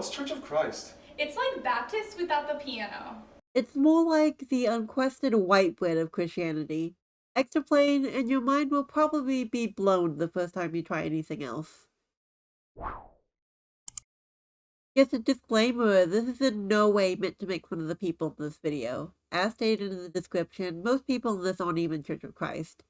What's Church of Christ? It's like Baptist without the piano. It's more like the unquestioned white bread of Christianity. Extra plain, and your mind will probably be blown the first time you try anything else. Just a disclaimer, this is in no way meant to make fun of the people in this video. As stated in the description, most people in this aren't even Church of Christ.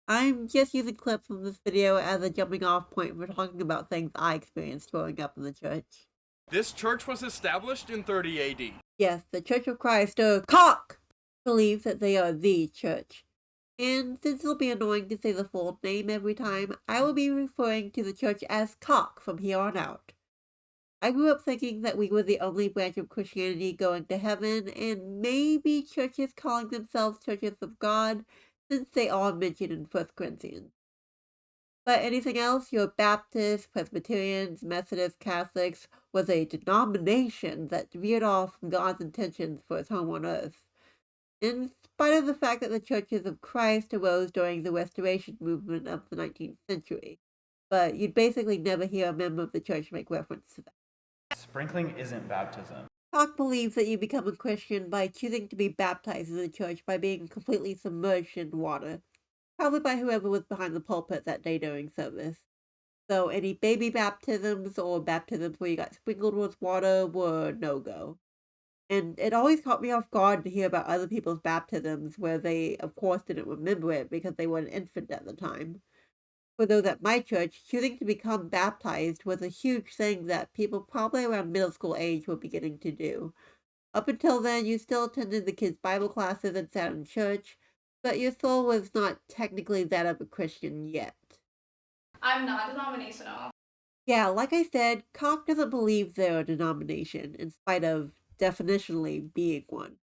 I'm just using clips from this video as a jumping off point for talking about things I experienced growing up in the church. This church was established in 30 AD. Yes, the Church of Christ, cock, believes that they are the church. And since it'll be annoying to say the full name every time, I will be referring to the church as cock from here on out. I grew up thinking that we were the only branch of Christianity going to heaven, and maybe churches calling themselves churches of God, since they are mentioned in 1 Corinthians. But anything else, your Baptists, Presbyterians, Methodists, Catholics, was a denomination that veered off from God's intentions for its home on earth. In spite of the fact that the Churches of Christ arose during the Restoration movement of the 19th century. But you'd basically never hear a member of the church make reference to that. Sprinkling isn't baptism. Talk believes that you become a Christian by choosing to be baptized in the church by being completely submerged in water. Probably by whoever was behind the pulpit that day during service. So any baby baptisms or baptisms where you got sprinkled with water were no-go. And it always caught me off guard to hear about other people's baptisms where they, of course, didn't remember it because they were an infant at the time. For those at my church, choosing to become baptized was a huge thing that people probably around middle school age were beginning to do. Up until then, you still attended the kids' Bible classes and sat in church, but your soul was not technically that of a Christian yet. I'm not denominational. Yeah, like I said, Cock doesn't believe they're a denomination, in spite of definitionally being one.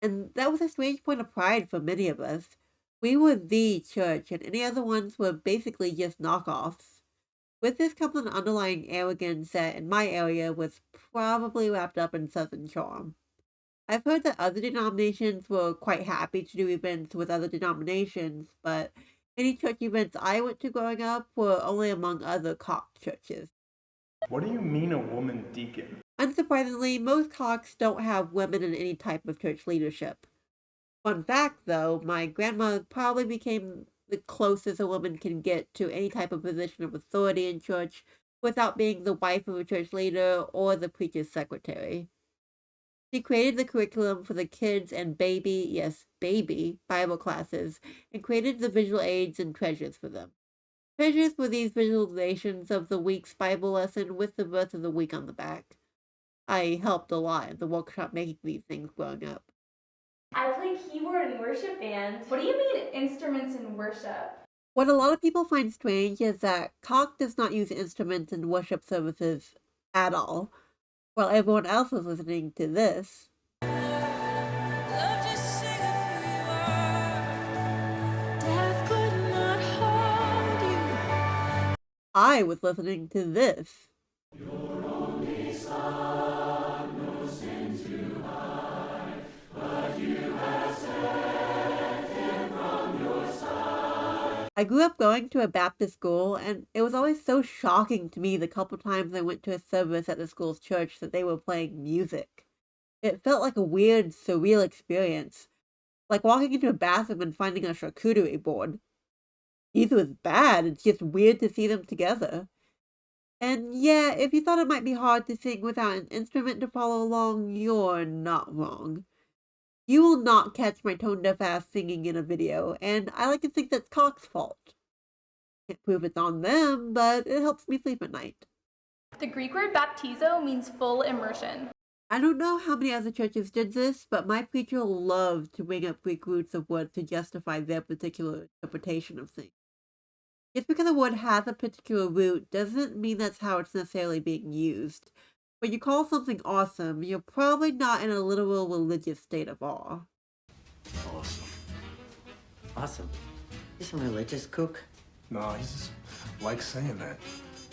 And that was a strange point of pride for many of us. We were the church, and any other ones were basically just knockoffs. With this comes an underlying arrogance that, in my area, was probably wrapped up in Southern charm. I've heard that other denominations were quite happy to do events with other denominations, but any church events I went to growing up were only among other cock churches. What do you mean a woman deacon? Unsurprisingly, most cocks don't have women in any type of church leadership. Fun fact, though, my grandma probably became the closest a woman can get to any type of position of authority in church without being the wife of a church leader or the preacher's secretary. She created the curriculum for the kids and baby, yes, baby, Bible classes, and created the visual aids and treasures for them. Treasures were these visualizations of the week's Bible lesson with the verse of the week on the back. I helped a lot in the workshop making these things growing up. I play keyboard in worship band. What do you mean instruments in worship? What a lot of people find strange is that Cock does not use instruments in worship services at all, while everyone else is listening to this. I was listening to this. I grew up going to a Baptist school, and it was always so shocking to me the couple times I went to a service at the school's church that they were playing music. It felt like a weird, surreal experience, like walking into a bathroom and finding a charcuterie board. Neither was bad, it's just weird to see them together. And yeah, if you thought it might be hard to sing without an instrument to follow along, you're not wrong. You will not catch my tone-deaf ass singing in a video, and I like to think that's Cock's fault. Can't prove it's on them, but it helps me sleep at night. The Greek word baptizo means full immersion. I don't know how many other churches did this, but my preacher loved to bring up Greek roots of words to justify their particular interpretation of things. Just because a word has a particular root doesn't mean that's how it's necessarily being used. When you call something awesome, you're probably not in a literal religious state of awe. Awesome. Awesome. You some religious kook? No, he just likes saying that.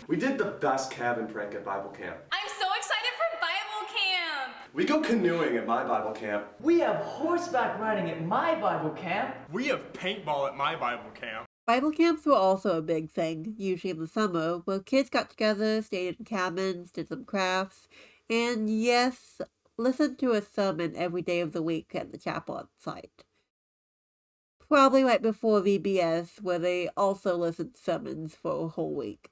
We did the best cabin prank at Bible camp. I'm so excited for Bible camp! We go canoeing at my Bible camp. We have horseback riding at my Bible camp. We have paintball at my Bible camp. Bible camps were also a big thing, usually in the summer, where kids got together, stayed in cabins, did some crafts, And yes, listen to a sermon every day of the week at the chapel on site. Probably right before VBS, where they also listen to sermons for a whole week.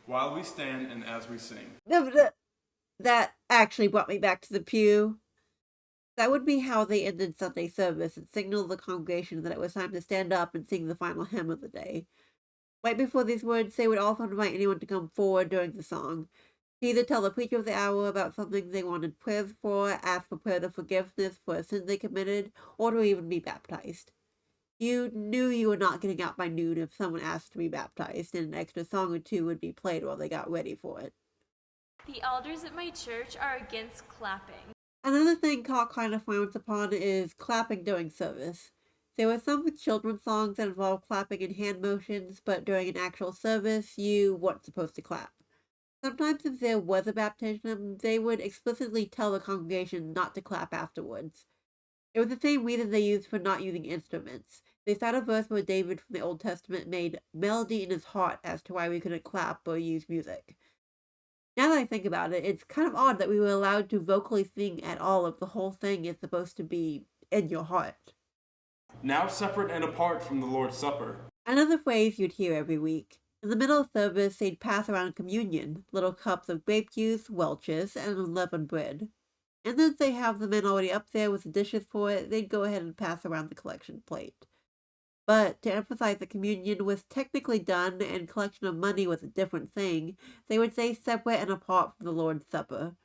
While we stand and as we sing. That actually brought me back to the pew. That would be how they ended Sunday service and signaled the congregation that it was time to stand up and sing the final hymn of the day. Right before these words, they would also invite anyone to come forward during the song, to either tell the preacher of the hour about something they wanted prayers for, ask for prayer of forgiveness for a sin they committed, or to even be baptized. You knew you were not getting out by noon if someone asked to be baptized, and an extra song or two would be played while they got ready for it. The elders at my church are against clapping. Another thing Cock kind of frowns upon is clapping during service. There were some children's songs that involve clapping and hand motions, but during an actual service, you weren't supposed to clap. Sometimes if there was a baptism, they would explicitly tell the congregation not to clap afterwards. It was the same reason they used for not using instruments. They found a verse where David from the Old Testament made melody in his heart as to why we couldn't clap or use music. Now that I think about it, it's kind of odd that we were allowed to vocally sing at all if the whole thing is supposed to be in your heart. Now separate and apart from the Lord's Supper. Another phrase you'd hear every week. In the middle of service, they'd pass around communion, little cups of grape juice, Welch's, and unleavened bread. And then they have the men already up there with the dishes for it, they'd go ahead and pass around the collection plate. But to emphasize that communion was technically done and collection of money was a different thing, they would say separate and apart from the Lord's Supper.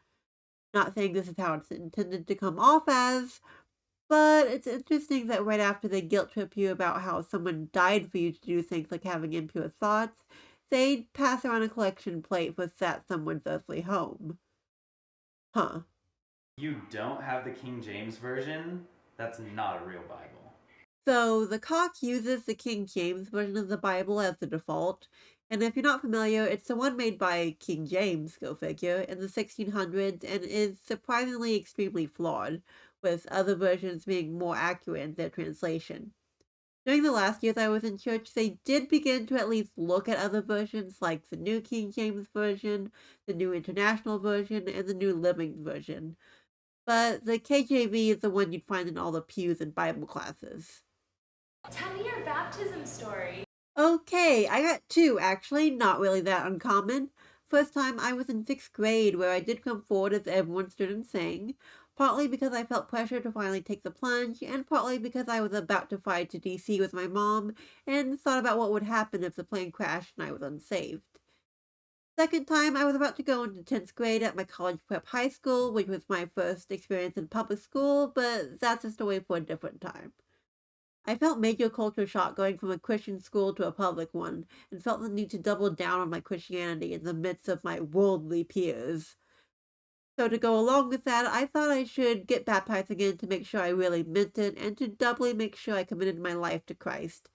Not saying this is how it's intended to come off as, but it's interesting that right after they guilt trip you about how someone died for you to do things like having impure thoughts, they'd pass around a collection plate for that someone's earthly home. Huh. You don't have the King James Version? That's not a real Bible. So, the Cock uses the King James Version of the Bible as the default, and if you're not familiar, it's the one made by King James, go figure, in the 1600s, and is surprisingly extremely flawed, with other versions being more accurate in their translation. During the last years I was in church, they did begin to at least look at other versions, like the New King James Version, the New International Version, and the New Living Version. But the KJV is the one you'd find in all the pews in Bible classes. Tell me your baptism story. Okay, I got two, actually, not really that uncommon. First time I was in 6th grade, where I did come forward as everyone stood and sang, partly because I felt pressure to finally take the plunge, and partly because I was about to fly to DC with my mom, and thought about what would happen if the plane crashed and I was unsaved. Second time, I was about to go into 10th grade at my college prep high school, which was my first experience in public school, but that's a story for a different time. I felt major culture shock going from a Christian school to a public one, and felt the need to double down on my Christianity in the midst of my worldly peers. So to go along with that, I thought I should get baptized again to make sure I really meant it, and to doubly make sure I committed my life to Christ.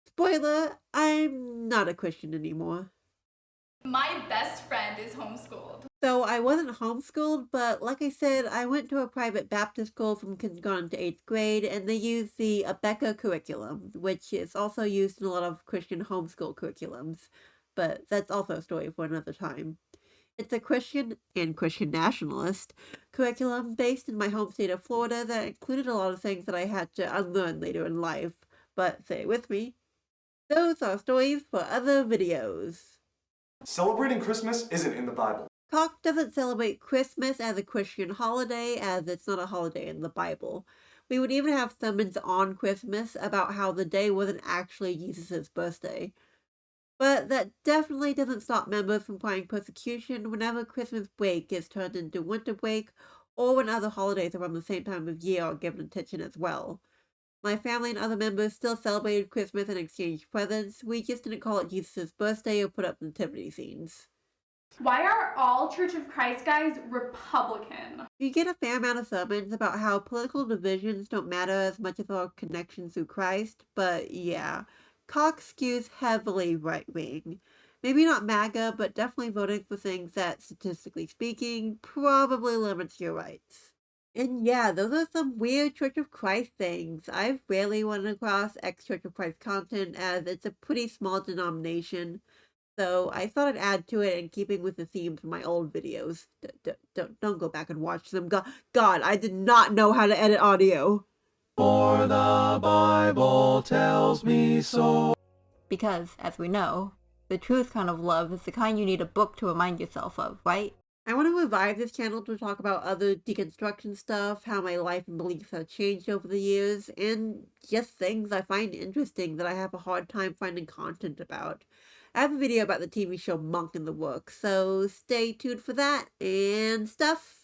Spoiler, I'm not a Christian anymore. My best friend is homeschooled. So I wasn't homeschooled, but like I said, I went to a private Baptist school from kindergarten to 8th grade, and they use the Abeka curriculum, which is also used in a lot of Christian homeschool curriculums. But that's also a story for another time. It's a Christian and Christian nationalist curriculum based in my home state of Florida that included a lot of things that I had to unlearn later in life. But say it with me, those are stories for other videos. Celebrating Christmas isn't in the Bible. Cock doesn't celebrate Christmas as a Christian holiday, as it's not a holiday in the Bible. We would even have sermons on Christmas about how the day wasn't actually Jesus' birthday. But that definitely doesn't stop members from crying persecution whenever Christmas break is turned into winter break, or when other holidays around the same time of year are given attention as well. My family and other members still celebrated Christmas and exchanged presents. We just didn't call it Jesus' birthday or put up nativity scenes. Why are all Church of Christ guys Republican? You get a fair amount of sermons about how political divisions don't matter as much as our connection through Christ, but yeah, Cock skews heavily right-wing. Maybe not MAGA, but definitely voting for things that, statistically speaking, probably limits your rights. And yeah, those are some weird Church of Christ things. I've rarely run across ex-Church of Christ content, as it's a pretty small denomination. So I thought I'd add to it in keeping with the themes of my old videos. Don't go back and watch them. God, I did not know how to edit audio. For the Bible tells me so. Because, as we know, the truth kind of love is the kind you need a book to remind yourself of, right? I want to revive this channel to talk about other deconstruction stuff, how my life and beliefs have changed over the years, and just things I find interesting that I have a hard time finding content about. I have a video about the TV show Monk in the works, so stay tuned for that and stuff.